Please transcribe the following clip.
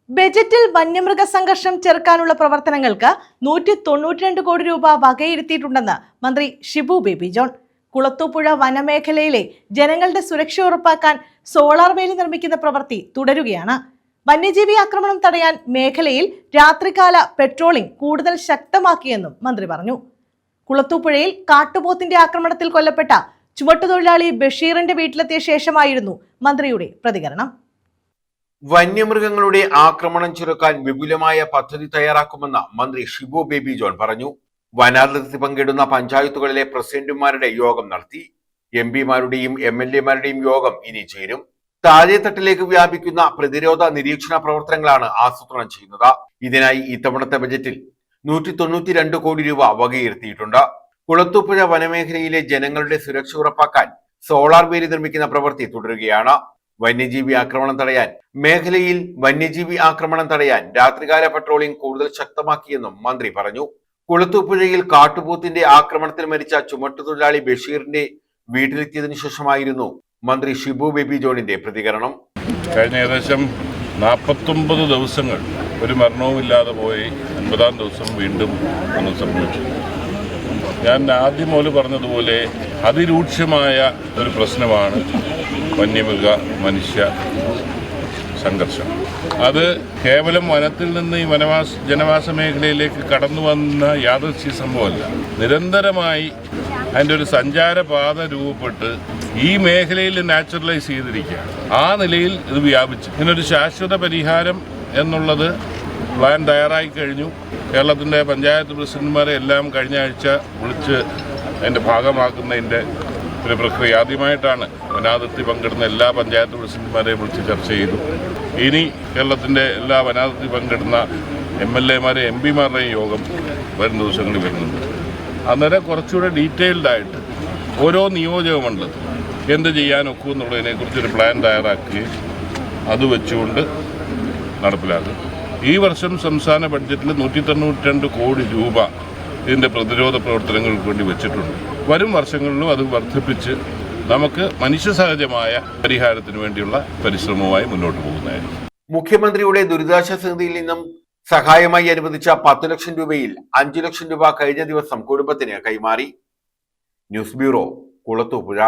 ബജറ്റിൽ വന്യമൃഗ സംഘർഷം ചെറുക്കാനുള്ള പ്രവർത്തനങ്ങൾക്ക് 192 കോടി രൂപ വകയിരുത്തിയിട്ടുണ്ടെന്ന് മന്ത്രി ഷിബു ബേബി ജോൺ. കുളത്തൂപ്പുഴ വനമേഖലയിലെ ജനങ്ങളുടെ സുരക്ഷ ഉറപ്പാക്കാൻ സോളാർ വേലി നിർമ്മിക്കുന്ന പ്രവൃത്തി തുടരുകയാണ്. വന്യജീവി ആക്രമണം തടയാൻ മേഖലയിൽ രാത്രികാല പെട്രോളിംഗ് കൂടുതൽ ശക്തമാക്കിയെന്നും മന്ത്രി പറഞ്ഞു. കുളത്തൂപ്പുഴയിൽ കാട്ടുപോത്തിന്റെ ആക്രമണത്തിൽ കൊല്ലപ്പെട്ട ചുമട്ടുതൊഴിലാളി ബഷീറിന്റെ വീട്ടിലെത്തിയ ശേഷമായിരുന്നു മന്ത്രിയുടെ പ്രതികരണം. വന്യമൃഗങ്ങളുടെ ആക്രമണം ചെറുക്കാൻ വിപുലമായ പദ്ധതി തയ്യാറാക്കുമെന്ന് മന്ത്രി ഷിബു ബേബി ജോൺ പറഞ്ഞു. വനാതിർത്തി പങ്കിടുന്ന പഞ്ചായത്തുകളിലെ പ്രസിഡന്റുമാരുടെ യോഗം നടത്തി. എംപിമാരുടെയും MLA-മാരുടെയും യോഗം ഇനി ചേരും. താഴെത്തട്ടിലേക്ക് വ്യാപിക്കുന്ന പ്രതിരോധ നിരീക്ഷണ പ്രവർത്തനങ്ങളാണ് ആസൂത്രണം ചെയ്യുന്നത്. ഇതിനായി ഇത്തവണത്തെ ബജറ്റിൽ 192 കോടി രൂപ വകയിരുത്തിയിട്ടുണ്ട്. കുളത്തൂപ്പുഴ വനമേഖലയിലെ ജനങ്ങളുടെ സുരക്ഷ ഉറപ്പാക്കാൻ സോളാർ വേലി നിർമ്മിക്കുന്ന പ്രവൃത്തി തുടരുകയാണ്. വന്യജീവി ആക്രമണം തടയാൻ രാത്രികാല പട്രോളിംഗ് കൂടുതൽ ശക്തമാക്കിയെന്നും മന്ത്രി പറഞ്ഞു. കുളത്തൂപ്പുഴയിൽ കാട്ടുപോത്തിന്റെ ആക്രമണത്തിൽ മരിച്ച ചുമട്ടുതൊഴിലാളി ബഷീറിന്റെ വീട്ടിലെത്തിയതിനു ശേഷമായിരുന്നു മന്ത്രി ഷിബു ബേബി ജോണിന്റെ പ്രതികരണം. കഴിഞ്ഞ ഏകദേശം 49 ദിവസങ്ങൾ ഒരു മരണവുമില്ലാതെ പോയി 50-ാം ദിവസം വീണ്ടും ഒന്ന് സംഭവിച്ചു. ഞാൻ ആദ്യം മുതൽ പറഞ്ഞതുപോലെ അതിരൂക്ഷമായ ഒരു പ്രശ്നമാണ് വന്യമൃഗ മനുഷ്യ സംഘർഷം. അത് കേവലം വനത്തിൽ നിന്ന് ഈ ജനവാസ മേഖലയിലേക്ക് കടന്നു വന്ന യാദൃച്ഛിക സംഭവമല്ല. നിരന്തരമായി അതിൻ്റെ ഒരു സഞ്ചാരപാത രൂപപ്പെട്ട് ഈ മേഖലയിൽ നാച്ചുറലൈസ് ചെയ്തിരിക്കുകയാണ്. ആ നിലയിൽ ഇത് വ്യാപിച്ചു. ഇതിനൊരു ശാശ്വത പരിഹാരം എന്നുള്ളത് പ്ലാൻ തയ്യാറായി കഴിഞ്ഞു. കേരളത്തിൻ്റെ പഞ്ചായത്ത് പ്രസിഡന്റുമാരെ എല്ലാം കഴിഞ്ഞ ആഴ്ച വിളിച്ച് അതിൻ്റെ ഭാഗമാക്കുന്നതിൻ്റെ ഒരു പ്രക്രിയ ആദ്യമായിട്ടാണ് വനാതിർത്തി പങ്കിടുന്ന എല്ലാ പഞ്ചായത്ത് പ്രസിഡന്റുമാരെയും വിളിച്ച് ചർച്ച ചെയ്തു. ഇനി കേരളത്തിൻ്റെ എല്ലാ വനാതിർത്തി പങ്കിടുന്ന MLA-മാരെയും MP-മാരുടെയും യോഗം വരും ദിവസങ്ങളിൽ വരുന്നുണ്ട്. അന്നേരം കുറച്ചുകൂടെ ഡീറ്റെയിൽഡായിട്ട് ഓരോ നിയോജക മണ്ഡലത്തിൽ എന്ത് ചെയ്യാനൊക്കും എന്നുള്ളതിനെക്കുറിച്ചൊരു പ്ലാൻ തയ്യാറാക്കുകയും അത് വെച്ചുകൊണ്ട് നടപ്പിലാക്കും. ഈ വർഷം സംസ്ഥാന ബഡ്ജറ്റിൽ 192 കോടി രൂപ ഇതിൻ്റെ പ്രതിരോധ പ്രവർത്തനങ്ങൾക്ക് വേണ്ടി വെച്ചിട്ടുണ്ട്. വരും വർഷങ്ങളിലും അത് വർദ്ധിപ്പിച്ച് നമുക്ക് മനുഷ്യസഹജമായ പരിഹാരത്തിന് വേണ്ടിയുള്ള പരിശ്രമവുമായി മുന്നോട്ട് പോകുന്നതായിരിക്കും. മുഖ്യമന്ത്രിയുടെ ദുരിതാശ്വാസ നിധിയിൽ നിന്നും സഹായമായി അനുവദിച്ച 10 ലക്ഷം രൂപയിൽ 5 ലക്ഷം രൂപ കഴിഞ്ഞ ദിവസം കുടുംബത്തിന് കൈമാറി. News bureau, Kulathupuzha.